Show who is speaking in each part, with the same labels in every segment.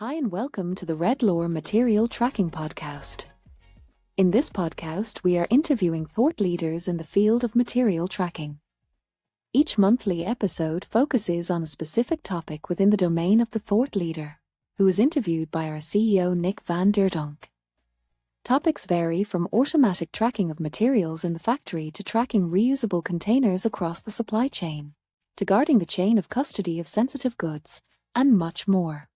Speaker 1: Hi and welcome to the Redlaw Material Tracking Podcast. In this podcast, we are interviewing thought leaders in the field of material tracking. Each monthly episode focuses on a specific topic within the domain of the thought leader, who is interviewed by our CEO Nick van der Donk. Topics vary from automatic tracking of materials in the factory to tracking reusable containers across the supply chain, to guarding the chain of custody of sensitive goods, and much more.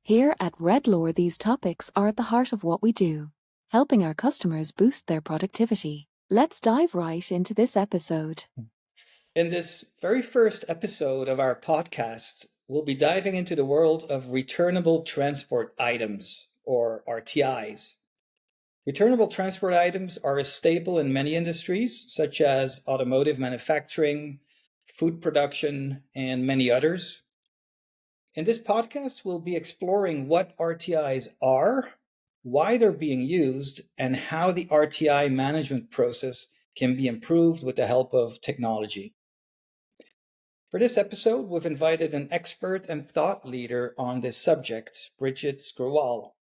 Speaker 1: Here at Redlaw, these topics are at the heart of what we do, helping our customers boost their productivity. Let's dive right into this episode.
Speaker 2: In this very first episode of our podcast, we'll be diving into the world of returnable transport items, or RTIs. Returnable transport items are a staple in many industries, such as automotive manufacturing, food production, and many others. In this podcast, we'll be exploring what RTIs are, why they're being used, and how the RTI management process can be improved with the help of technology. For this episode, we've invited an expert and thought leader on this subject, Bridget Grewal.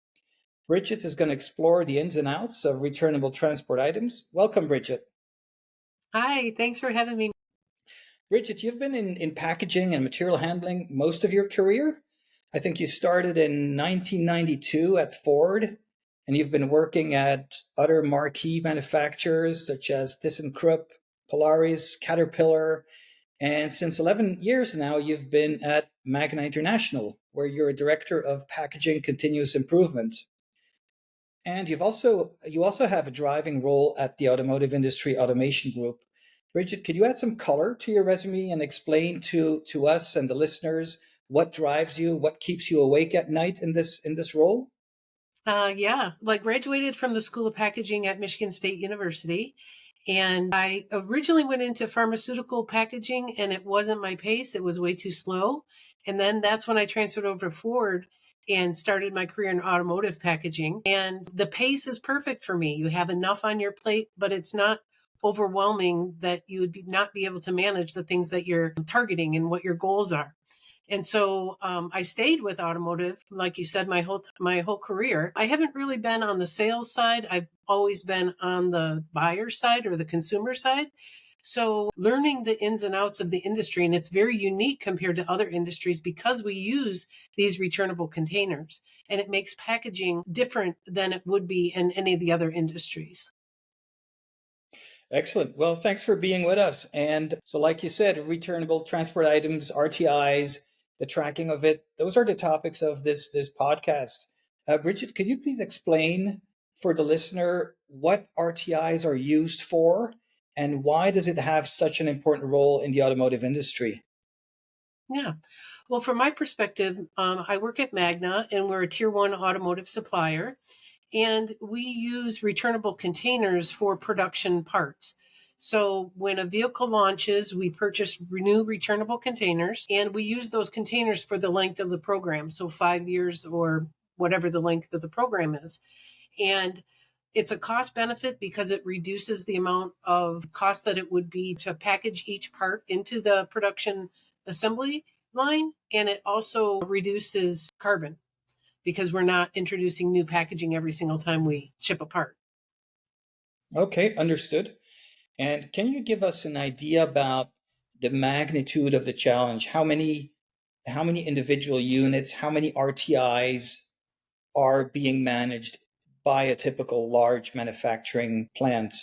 Speaker 2: Bridget is going to explore the ins and outs of returnable transport items. Welcome, Bridget.
Speaker 3: Hi, thanks for having me.
Speaker 2: Bridget, you've been in packaging and material handling most of your career. I think you started in 1992 at Ford, and you've been working at other marquee manufacturers such as ThyssenKrupp, Polaris, Caterpillar, and since 11 years now, you've been at Magna International, where you're a director of packaging continuous improvement. And you also have a driving role at the Automotive Industry Automation Group. Bridget, could you add some color to your resume and explain to us and the listeners what drives you, what keeps you awake at night in this role?
Speaker 3: Yeah, I graduated from the School of Packaging at Michigan State University, and I originally went into pharmaceutical packaging, and it wasn't my pace. It was way too slow. And then that's when I transferred over to Ford and started my career in automotive packaging. And the pace is perfect for me. You have enough on your plate, but it's not overwhelming that you would not be able to manage the things that you're targeting and what your goals are. And so I stayed with automotive, like you said, my whole career. I haven't really been on the sales side. I've always been on the buyer side or the consumer side. So learning the ins and outs of the industry, and it's very unique compared to other industries because we use these returnable containers, and it makes packaging different than it would be in any of the other industries.
Speaker 2: Excellent. Well, thanks for being with us. And so, like you said, returnable transport items, RTIs, the tracking of it, those are the topics of this podcast. Bridget, could you please explain for the listener what RTIs are used for and why does it have such an important role in the automotive industry?
Speaker 3: Yeah. Well, from my perspective, I work at Magna, and we're a tier 1 automotive supplier. And we use returnable containers for production parts. So when a vehicle launches, we purchase new returnable containers, and we use those containers for the length of the program. So 5 years or whatever the length of the program is. And it's a cost benefit because it reduces the amount of cost that it would be to package each part into the production assembly line. And it also reduces carbon, because we're not introducing new packaging every single time we ship a part.
Speaker 2: Okay, understood. And can you give us an idea about the magnitude of the challenge? How many individual units, how many RTIs are being managed by a typical large manufacturing plant?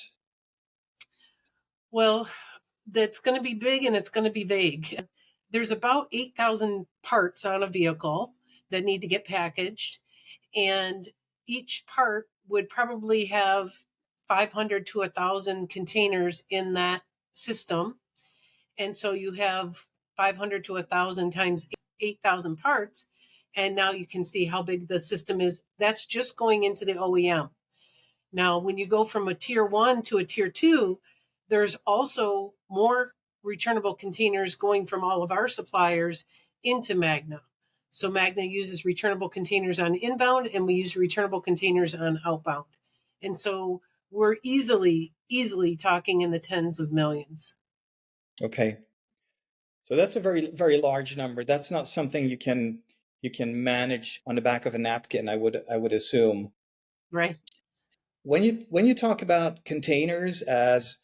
Speaker 3: Well, that's going to be big and it's going to be vague. There's about 8,000 parts on a vehicle that need to get packaged, and each part would probably have 500 to 1,000 containers in that system. And so you have 500 to 1,000 times 8,000 parts. And now you can see how big the system is. That's just going into the OEM. Now, when you go from a tier 1 to a tier 2, there's also more returnable containers going from all of our suppliers into Magna. So Magna uses returnable containers on inbound, and we use returnable containers on outbound. And so we're easily talking in the tens of millions.
Speaker 2: Okay. So that's a very, very large number. That's not something you can you can manage on the back of a napkin, I would assume.
Speaker 3: Right.
Speaker 2: When you talk about containers as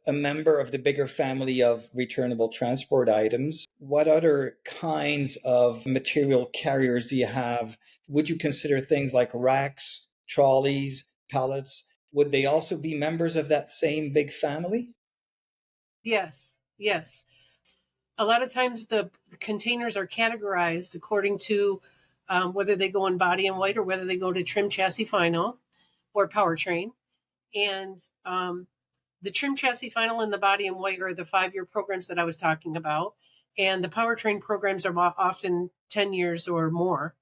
Speaker 2: a member of the bigger family of returnable transport items, what other kinds of material carriers do you have? Would you consider things like racks, trolleys, pallets? Would they also be members of that same big family?
Speaker 3: Yes. Yes. A lot of times the containers are categorized according to whether they go in body and white or whether they go to trim chassis final or powertrain. And the trim chassis final and the body and white are the 5-year programs that I was talking about. And the powertrain programs are often 10 years or more.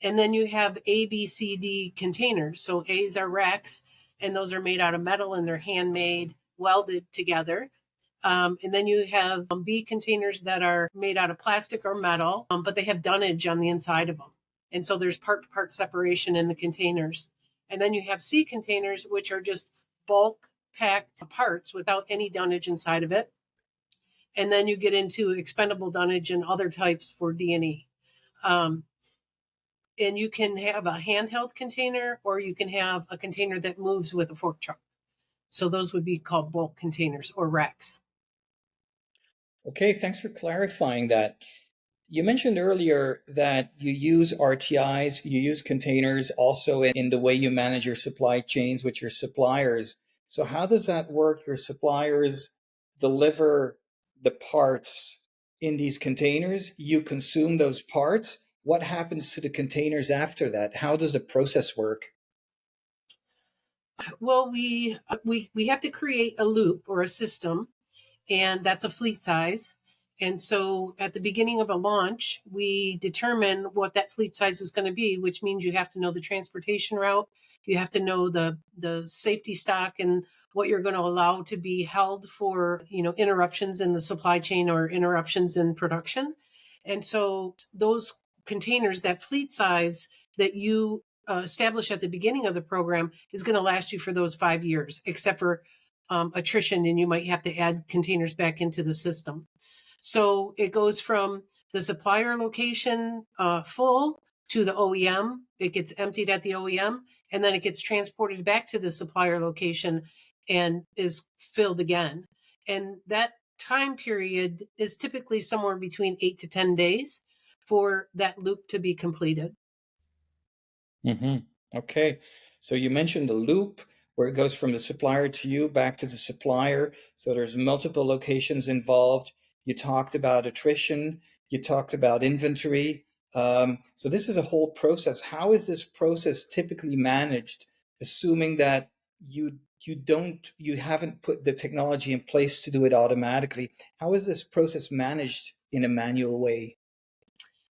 Speaker 3: And then you have A, B, C, D containers. So A's are racks, and those are made out of metal and they're handmade, welded together. And then you have B containers that are made out of plastic or metal, but they have dunnage on the inside of them. And so there's part to part separation in the containers. And then you have C containers, which are just bulk packed parts without any dunnage inside of it. And then you get into expendable dunnage and other types for D&E. And you can have a handheld container or you can have a container that moves with a fork truck. So those would be called bulk containers or racks.
Speaker 2: Okay, thanks for clarifying that. You mentioned earlier that you use RTIs, you use containers also in the way you manage your supply chains with your suppliers. So, how does that work? Your suppliers deliver the parts in these containers, you consume those parts. What happens to the containers after that? How does the process work?
Speaker 3: Well, we have to create a loop or a system, and that's a fleet size. And so at the beginning of a launch, we determine what that fleet size is going to be, which means you have to know the transportation route, you have to know the safety stock and what you're going to allow to be held for, interruptions in the supply chain or interruptions in production. And so those containers, that fleet size that you establish at the beginning of the program is going to last you for those 5 years, except for attrition, and you might have to add containers back into the system. So it goes from the supplier location full to the OEM. It gets emptied at the OEM, and then it gets transported back to the supplier location and is filled again. And that time period is typically somewhere between 8 to 10 days for that loop to be completed.
Speaker 2: Mm-hmm. Okay. So you mentioned the loop where it goes from the supplier to you back to the supplier. So there's multiple locations involved. You talked about attrition. You talked about inventory. So this is a whole process. How is this process typically managed, assuming that you haven't put the technology in place to do it automatically? How is this process managed in a manual way?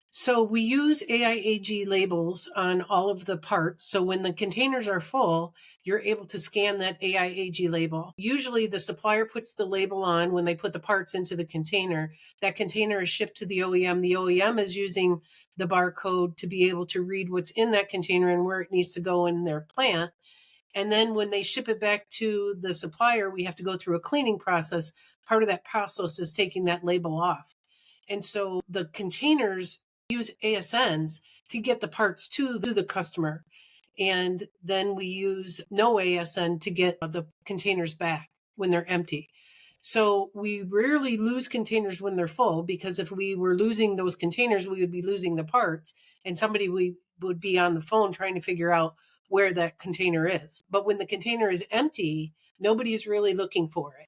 Speaker 3: So we use AIAG labels on all of the parts. So when the containers are full, you're able to scan that AIAG label. Usually the supplier puts the label on when they put the parts into the container. That container is shipped to the OEM. The OEM is using the barcode to be able to read what's in that container and where it needs to go in their plant. And then when they ship it back to the supplier, we have to go through a cleaning process. Part of that process is taking that label off. And so the containers use ASNs to get the parts to the customer. And then we use no ASN to get the containers back when they're empty. So we rarely lose containers when they're full, because if we were losing those containers, we would be losing the parts, and somebody would be on the phone trying to figure out where that container is. But when the container is empty, nobody's really looking for it.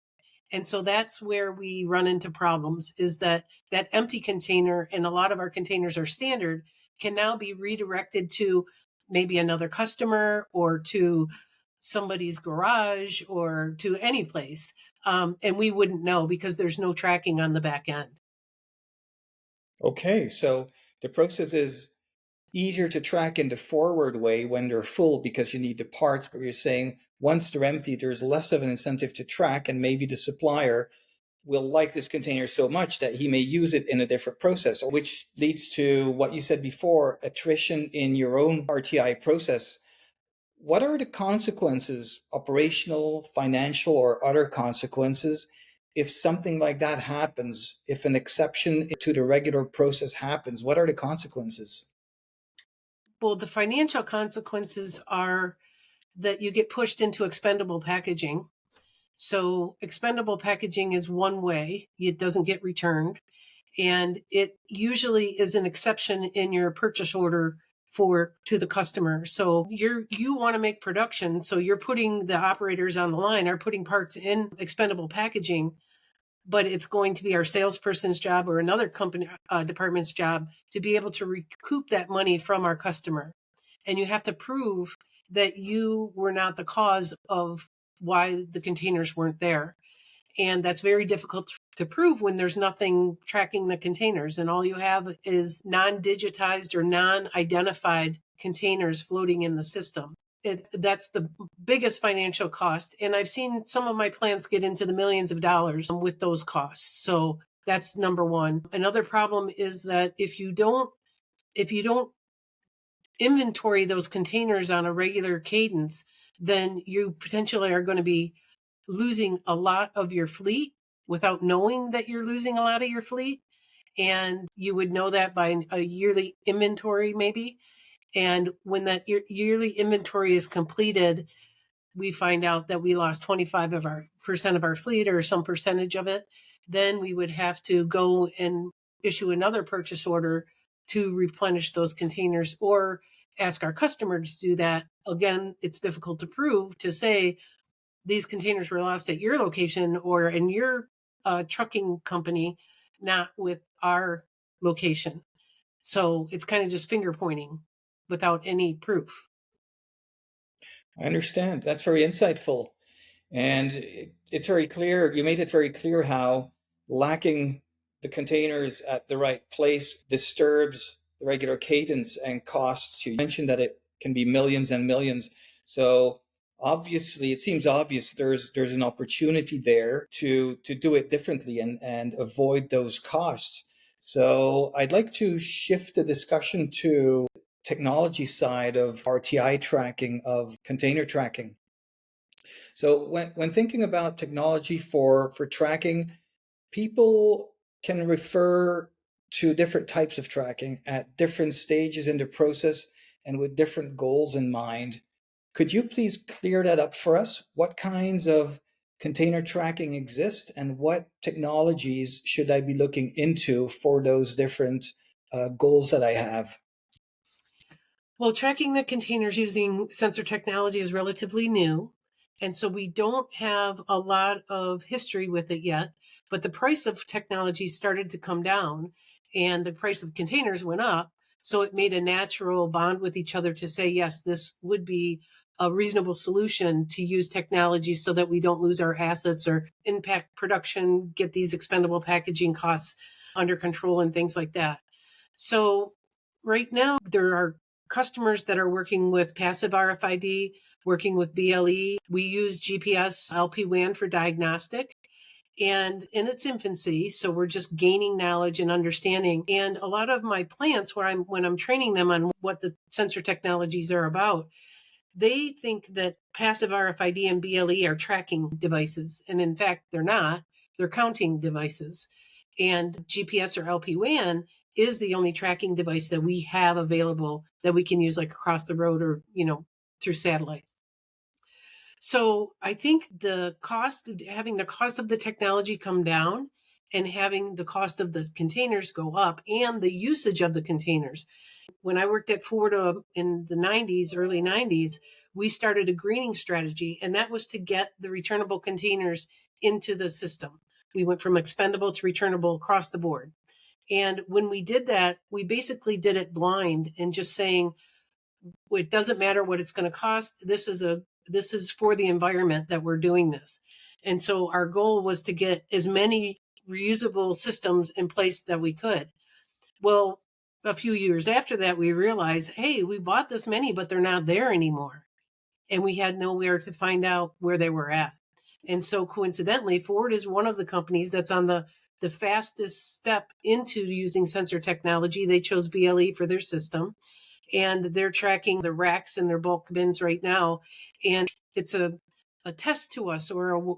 Speaker 3: And so that's where we run into problems, is that empty container, and a lot of our containers are standard, can now be redirected to maybe another customer or to somebody's garage or to any place. And we wouldn't know because there's no tracking on the back end.
Speaker 2: Okay, so the process is easier to track in the forward way when they're full because you need the parts, but you're saying once they're empty, there's less of an incentive to track, and maybe the supplier will like this container so much that he may use it in a different process, which leads to what you said before, attrition in your own RTI process. What are the consequences, operational, financial, or other consequences, if something like that happens, if an exception to the regular process happens, what are the consequences?
Speaker 3: Well, the financial consequences are that you get pushed into expendable packaging. So expendable packaging is one way, it doesn't get returned. And it usually is an exception in your purchase order to the customer. So you want to make production. So you're putting the operators on the line are putting parts in expendable packaging, but it's going to be our salesperson's job or another company department's job to be able to recoup that money from our customer. And you have to prove that you were not the cause of why the containers weren't there. And that's very difficult to prove when there's nothing tracking the containers and all you have is non-digitized or non-identified containers floating in the system. That's the biggest financial cost. And I've seen some of my plants get into the millions of dollars with those costs. So that's number one. Another problem is that if you don't inventory those containers on a regular cadence, then you potentially are going to be losing a lot of your fleet without knowing that you're losing a lot of your fleet. And you would know that by a yearly inventory, maybe. And when that yearly inventory is completed, we find out that we lost 25% of our fleet or some percentage of it. Then we would have to go and issue another purchase order to replenish those containers or ask our customer to do that. Again, it's difficult to prove to say these containers were lost at your location or in your trucking company, not with our location. So it's kind of just finger pointing without any proof.
Speaker 2: I understand. That's very insightful. And it's very clear, you made it very clear how lacking the containers at the right place disturbs the regular cadence and costs. You mentioned that it can be millions and millions. So obviously, it seems obvious there's an opportunity there to do it differently and avoid those costs. So I'd like to shift the discussion to technology side of RTI tracking, of container tracking. So when thinking about technology for tracking, people can refer to different types of tracking at different stages in the process and with different goals in mind. Could you please clear that up for us? What kinds of container tracking exist and what technologies should I be looking into for those different goals that I have?
Speaker 3: Well, tracking the containers using sensor technology is relatively new. And so we don't have a lot of history with it yet, but the price of technology started to come down and the price of containers went up. So it made a natural bond with each other to say, yes, this would be a reasonable solution to use technology so that we don't lose our assets or impact production, get these expendable packaging costs under control and things like that. So right now, there are customers that are working with passive RFID, working with BLE. We use GPS LPWAN for diagnostic and in its infancy. So we're just gaining knowledge and understanding. And a lot of my plants when I'm training them on what the sensor technologies are about, they think that passive RFID and BLE are tracking devices. And in fact, they're not. They're counting devices. And GPS or LPWAN is the only tracking device that we have available that we can use like across the road or, through satellite. So I think having the cost of the technology come down and having the cost of the containers go up and the usage of the containers. When I worked at Ford in the 90s, early 90s, we started a greening strategy, and that was to get the returnable containers into the system. We went from expendable to returnable across the board. And when we did that, we basically did it blind and just saying, it doesn't matter what it's going to cost. This is for the environment that we're doing this. And so our goal was to get as many reusable systems in place that we could. Well, a few years after that, we realized, hey, we bought this many, but they're not there anymore. And we had nowhere to find out where they were at. And so coincidentally, Ford is one of the companies that's on the fastest step into using sensor technology. They chose BLE for their system, and they're tracking the racks and their bulk bins right now. And it's a a test to us or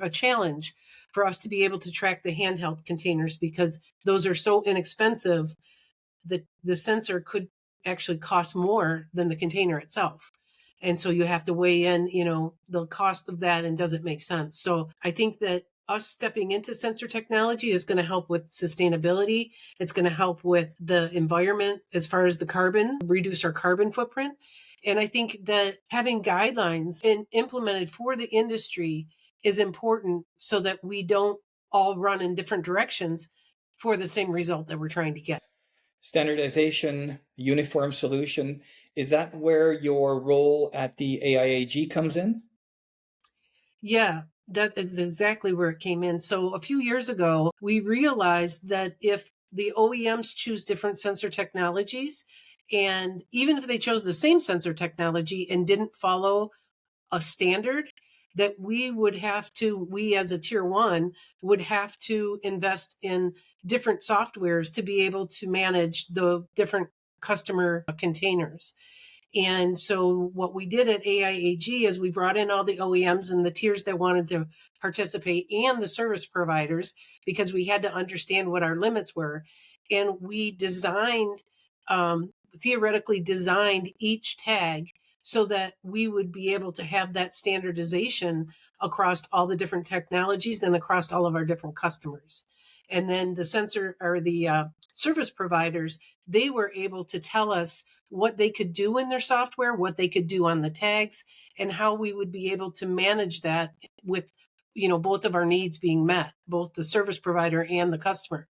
Speaker 3: a challenge for us to be able to track the handheld containers, because those are so inexpensive that the sensor could actually cost more than the container itself. And so you have to weigh in, the cost of that, and does it make sense? So I think that us stepping into sensor technology is going to help with sustainability. It's going to help with the environment as far as the carbon, reduce our carbon footprint. And I think that having guidelines implemented for the industry is important so that we don't all run in different directions for the same result that we're trying to get.
Speaker 2: Standardization, uniform solution, is that where your role at the AIAG comes in?
Speaker 3: Yeah, that is exactly where it came in. So a few years ago, we realized that if the OEMs choose different sensor technologies, and even if they chose the same sensor technology and didn't follow a standard, that we as a tier one would have to invest in different softwares to be able to manage the different customer containers. And so what we did at AIAG is we brought in all the OEMs and the tiers that wanted to participate and the service providers, because we had to understand what our limits were. And we theoretically designed each tag so that we would be able to have that standardization across all the different technologies and across all of our different customers. And then the service providers, they were able to tell us what they could do in their software, what they could do on the tags, and how we would be able to manage that with, both of our needs being met, both the service provider and the customer.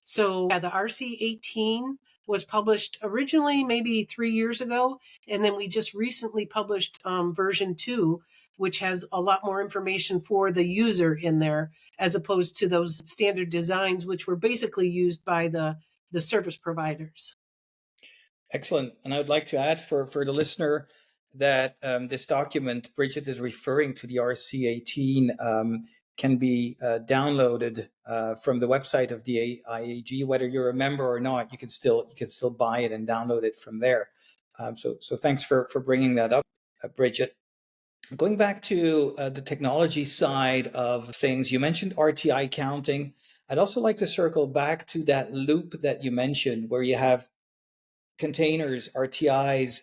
Speaker 3: So the RC18 was published originally maybe 3 years ago, and then we just recently published version 2, which has a lot more information for the user in there, as opposed to those standard designs, which were basically used by the service providers.
Speaker 2: Excellent. And I would like to add for the listener that this document Bridget is referring to, the RC18, can be downloaded from the website of the IAG. Whether you're a member or not, you can still buy it and download it from there. So thanks for bringing that up, Bridget. Going back to the technology side of things, you mentioned RTI counting. I'd also like to circle back to that loop that you mentioned, where you have containers, RTIs,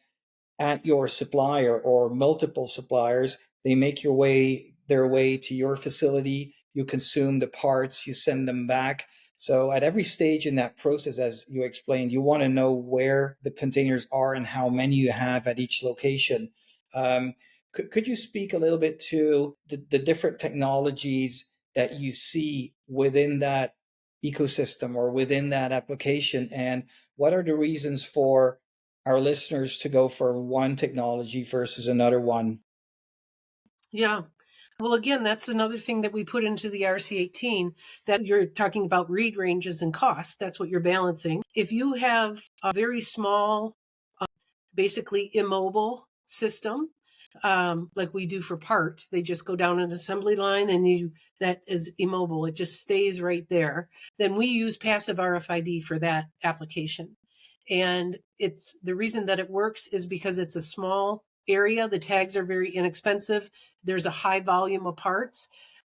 Speaker 2: at your supplier or multiple suppliers. They make their way to your facility. You consume the parts, you send them back. So at every stage in that process, as you explained, you want to know where the containers are and how many you have at each location. Could you speak a little bit to the different technologies that you see within that ecosystem or within that application, and what are the reasons for our listeners to go for one technology versus another one?
Speaker 3: Yeah. Well, again, that's another thing that we put into the RC18, that you're talking about read ranges and cost. That's what you're balancing. If you have a very small, basically immobile system, like we do for parts, they just go down an assembly line and that is immobile. It just stays right there. Then we use passive RFID for that application. And it's the reason that it works is because it's a small area. The tags are very inexpensive. There's a high volume of parts,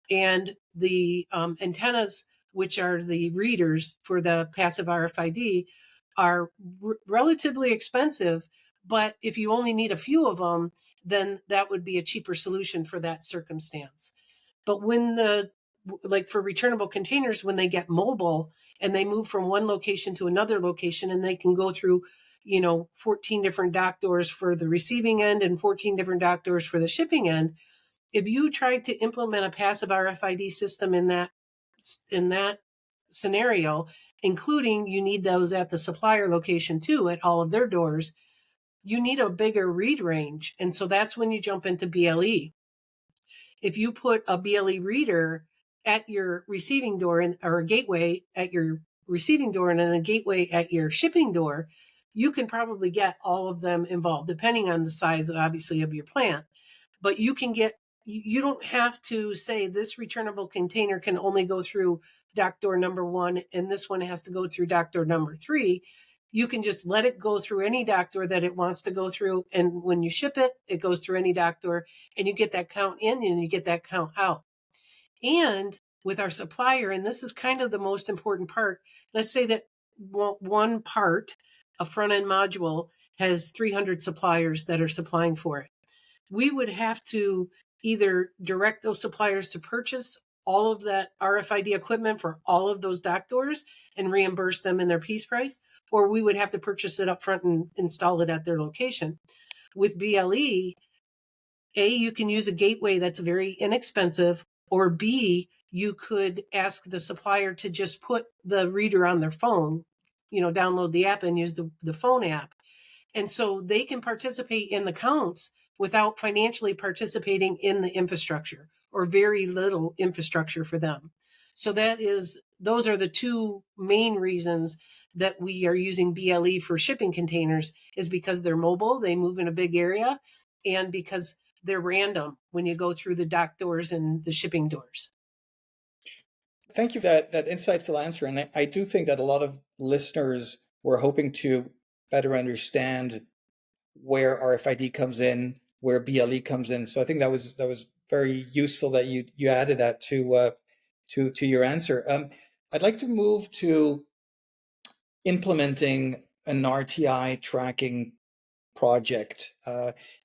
Speaker 3: and the antennas, which are the readers for the passive RFID, are relatively expensive. But if you only need a few of them, then that would be a cheaper solution for that circumstance. But like for returnable containers, when they get mobile and they move from one location to another location, and they can go through 14 different dock doors for the receiving end and 14 different dock doors for the shipping end, if you tried to implement a passive RFID system in that scenario, including you need those at the supplier location too, at all of their doors, you need a bigger read range. And so that's when you jump into BLE. If you put a BLE reader at your receiving door or a gateway at your receiving door and then a gateway at your shipping door, you can probably get all of them involved, depending on the size, obviously, of your plant. But you don't have to say this returnable container can only go through dock door number 1 and this one has to go through dock door number 3. you can just let it go through any dock door that it wants to go through. And when you ship it, it goes through any dock door, and you get that count in and you get that count out. And with our supplier, and this is kind of the most important part, let's say that one part, a front end module, has 300 suppliers that are supplying for it. We would have to either direct those suppliers to purchase all of that RFID equipment for all of those dock doors and reimburse them in their piece price, or we would have to purchase it up front and install it at their location. With BLE, A, you can use a gateway that's very inexpensive, or B, you could ask the supplier to just put the reader on their phone, download the app and use the phone app. And so they can participate in the counts without financially participating in the infrastructure, or very little infrastructure for them. So those are the two main reasons that we are using BLE for shipping containers, is because they're mobile, they move in a big area, and because they're random when you go through the dock doors and the shipping doors.
Speaker 2: Thank you for that insightful answer. And I do think that a lot of listeners were hoping to better understand where RFID comes in, where BLE comes in. So I think that was very useful that you added that to your answer. I'd like to move to implementing an RTI tracking project.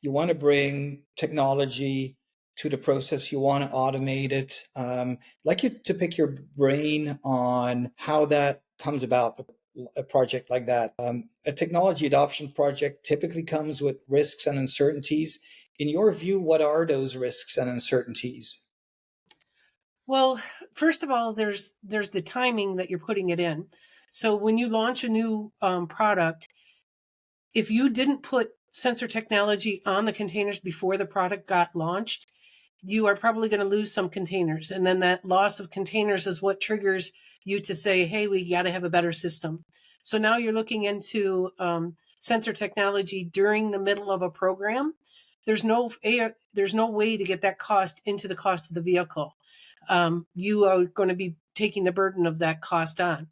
Speaker 2: You want to bring technology to the process, you want to automate it. I'd like you to pick your brain on how that comes about, a project like that. A technology adoption project typically comes with risks and uncertainties. In your view, what are those risks and uncertainties?
Speaker 3: Well, first of all, there's the timing that you're putting it in. So when you launch a new product, if you didn't put sensor technology on the containers before the product got launched, you are probably going to lose some containers. And then that loss of containers is what triggers you to say, hey, we got to have a better system. So now you're looking into sensor technology during the middle of a program. There's no way to get that cost into the cost of the vehicle. You are going to be taking the burden of that cost on.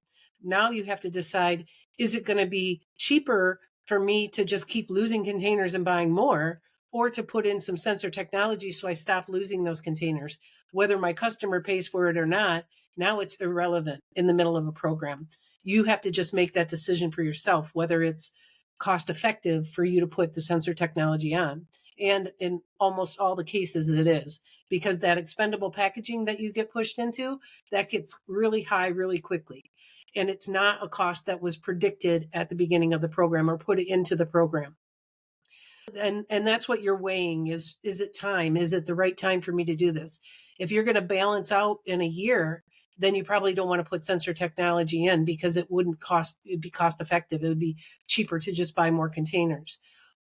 Speaker 3: Now you have to decide, is it going to be cheaper for me to just keep losing containers and buying more, or to put in some sensor technology so I stop losing those containers? Whether my customer pays for it or not, now it's irrelevant in the middle of a program. You have to just make that decision for yourself, whether it's cost effective for you to put the sensor technology on. And in almost all the cases it is, because that expendable packaging that you get pushed into, that gets really high really quickly. And it's not a cost that was predicted at the beginning of the program or put it into the program. And that's what you're weighing is it time? Is it the right time for me to do this? If you're going to balance out in a year, then you probably don't want to put sensor technology in, because it'd be cost effective. It would be cheaper to just buy more containers.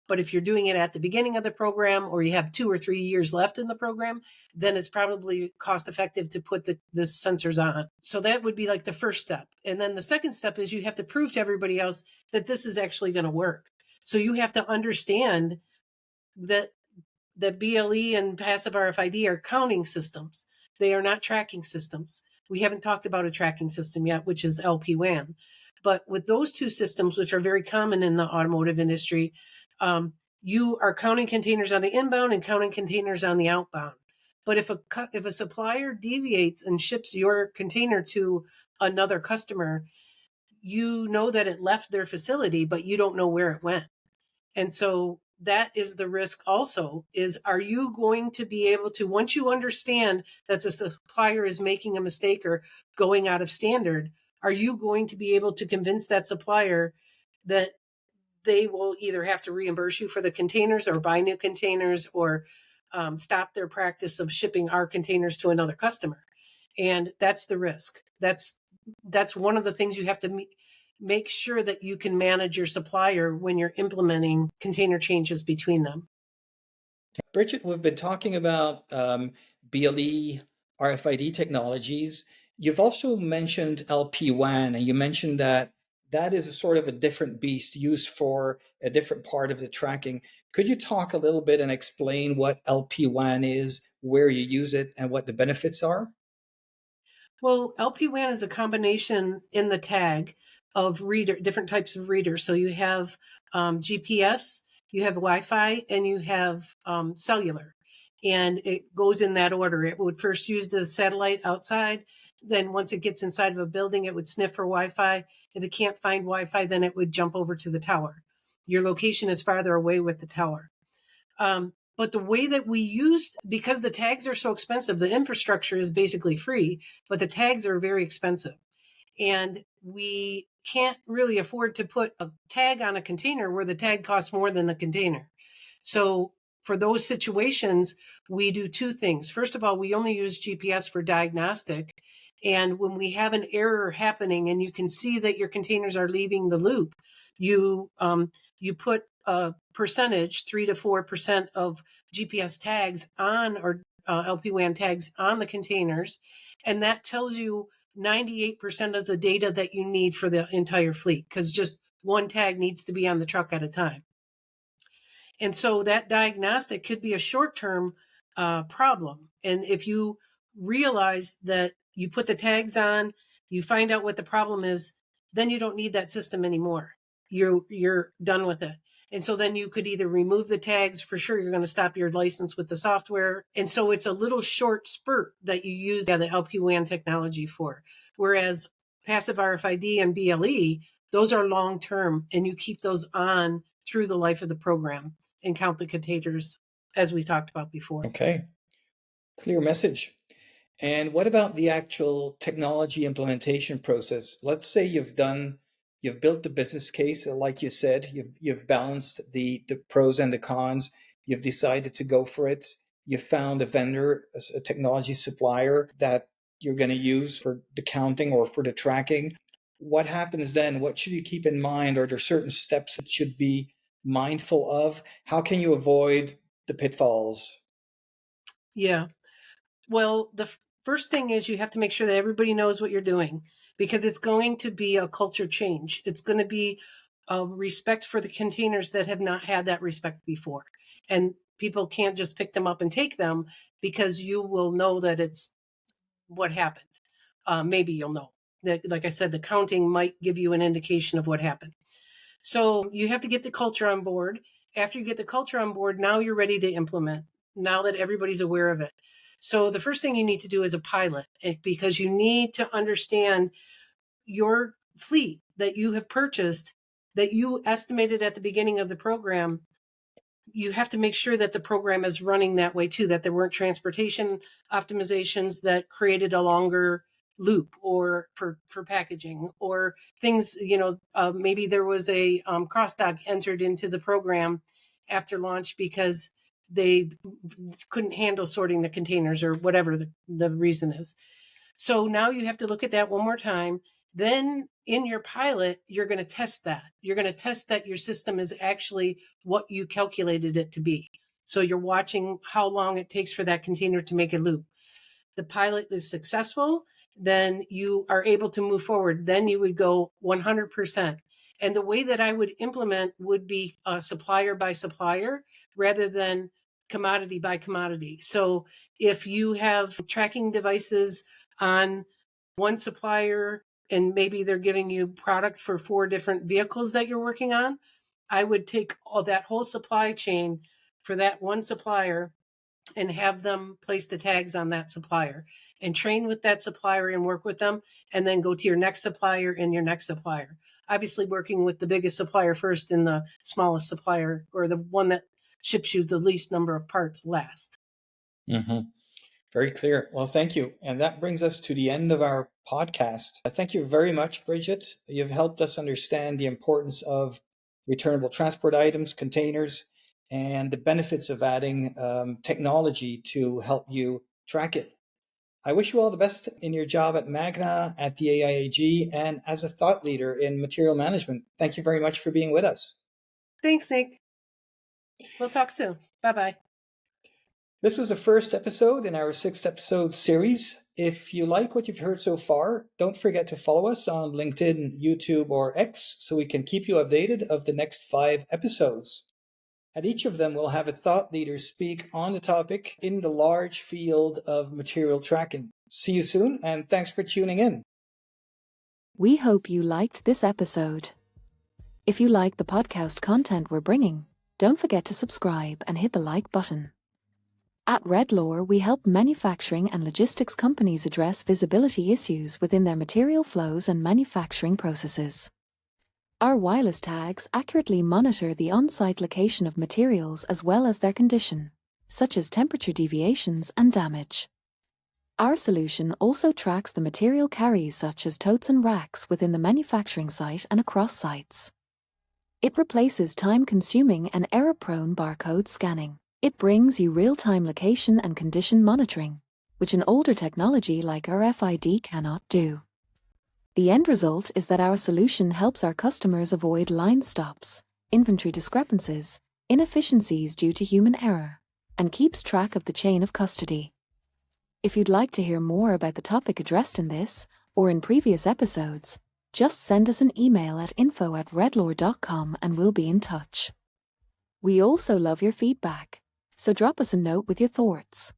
Speaker 3: But if you're doing it at the beginning of the program, or you have 2 or 3 years left in the program, then it's probably cost effective to put the sensors on. So that would be like the first step. And then the second step is you have to prove to everybody else that this is actually going to work. So you have to understand that BLE and passive RFID are counting systems. They are not tracking systems. We haven't talked about a tracking system yet, which is LPWAN. But with those two systems, which are very common in the automotive industry, you are counting containers on the inbound and counting containers on the outbound. But if a supplier deviates and ships your container to another customer, you know that it left their facility, but you don't know where it went. And so that is the risk also, is are you going to be able to, once you understand that the supplier is making a mistake or going out of standard, are you going to be able to convince that supplier that they will either have to reimburse you for the containers or buy new containers, or stop their practice of shipping our containers to another customer? And that's the risk. That's one of the things you have to make sure that you can manage your supplier when you're implementing container changes between them.
Speaker 2: Bridget, we've been talking about BLE RFID technologies. You've also mentioned LPWAN, and you mentioned that is a sort of a different beast used for a different part of the tracking. Could you talk a little bit and explain what LPWAN is, where you use it, and what the benefits are?
Speaker 3: Well, LPWAN is a combination in the tag of different types of readers. So you have GPS, you have Wi-Fi, and you have cellular. And it goes in that order. It would first use the satellite outside. Then once it gets inside of a building, it would sniff for Wi-Fi. If it can't find Wi-Fi, then it would jump over to the tower. Your location is farther away with the tower. But the way that we use, because the tags are so expensive, the infrastructure is basically free, but the tags are very expensive. And we can't really afford to put a tag on a container where the tag costs more than the container. So for those situations, we do two things. First of all, we only use GPS for diagnostic. And when we have an error happening and you can see that your containers are leaving the loop, you put a percentage, 3 to 4% of GPS tags on, or LPWAN tags on the containers. And that tells you 98% of the data that you need for the entire fleet, because just one tag needs to be on the truck at a time. And so that diagnostic could be a short-term problem. And if you realize that you put the tags on, you find out what the problem is, then you don't need that system anymore. You're done with it. And so then you could either remove the tags. For sure, you're going to stop your license with the software. And so it's a little short spurt that you use the LPWAN technology for. Whereas passive RFID and BLE, those are long-term, and you keep those on through the life of the program and count the containers, as we talked about before.
Speaker 2: Okay, clear message. And what about the actual technology implementation process? Let's say you've built the business case, like you said, you've balanced the pros and the cons, you've decided to go for it, you found a vendor, a technology supplier that you're going to use for the counting or for the tracking. What happens then? What should you keep in mind? Are there certain steps that should be mindful of? How can you avoid the pitfalls?
Speaker 3: Yeah. Well, the first thing is you have to make sure that everybody knows what you're doing, because it's going to be a culture change. It's going to be a respect for the containers that have not had that respect before. And people can't just pick them up and take them, because you will know that it's what happened. Maybe you'll know that, like I said, the counting might give you an indication of what happened. So you have to get the culture on board. After you get the culture on board, now you're ready to implement, now that everybody's aware of it. So the first thing you need to do is a pilot, because you need to understand your fleet that you have purchased, that you estimated at the beginning of the program. You have to make sure that the program is running that way too, that there weren't transportation optimizations that created a longer loop or for packaging, or things, maybe there was a cross-dock entered into the program after launch because they couldn't handle sorting the containers, or whatever the reason is. So now you have to look at that one more time. Then in your pilot, you're going to test that. You're going to test that your system is actually what you calculated it to be. So you're watching how long it takes for that container to make a loop. The pilot is successful, then you are able to move forward. Then you would go 100%. And the way that I would implement would be supplier by supplier rather than commodity by commodity. So if you have tracking devices on one supplier and maybe they're giving you product for 4 different vehicles that you're working on, I would take all that whole supply chain for that one supplier and have them place the tags on that supplier and train with that supplier and work with them, and then go to your next supplier and your next supplier. Obviously working with the biggest supplier first and the smallest supplier, or the one that ships you the least number of parts, last.
Speaker 2: Mm-hmm. Very clear. Well, thank you. And that brings us to the end of our podcast. Thank you very much, Bridget. You've helped us understand the importance of returnable transport items, containers, and the benefits of adding technology to help you track it. I wish you all the best in your job at Magna, at the AIAG, and as a thought leader in material management. Thank you very much for being with us.
Speaker 3: Thanks, Nick. We'll talk soon. Bye-bye.
Speaker 2: This was the first episode in our 6th episode series. If you like what you've heard so far, don't forget to follow us on LinkedIn, YouTube, or X so we can keep you updated of the next 5 episodes. At each of them, we'll have a thought leader speak on the topic in the large field of material tracking. See you soon, and thanks for tuning in.
Speaker 1: We hope you liked this episode. If you like the podcast content we're bringing, don't forget to subscribe and hit the like button. At Redlaw, we help manufacturing and logistics companies address visibility issues within their material flows and manufacturing processes. Our wireless tags accurately monitor the on-site location of materials as well as their condition, such as temperature deviations and damage. Our solution also tracks the material carries such as totes and racks within the manufacturing site and across sites. It replaces time-consuming and error-prone barcode scanning. It brings you real-time location and condition monitoring, which an older technology like RFID cannot do. The end result is that our solution helps our customers avoid line stops, inventory discrepancies, inefficiencies due to human error, and keeps track of the chain of custody. If you'd like to hear more about the topic addressed in this or in previous episodes, just send us an email at info@redlaw.com and we'll be in touch. We also love your feedback, so drop us a note with your thoughts.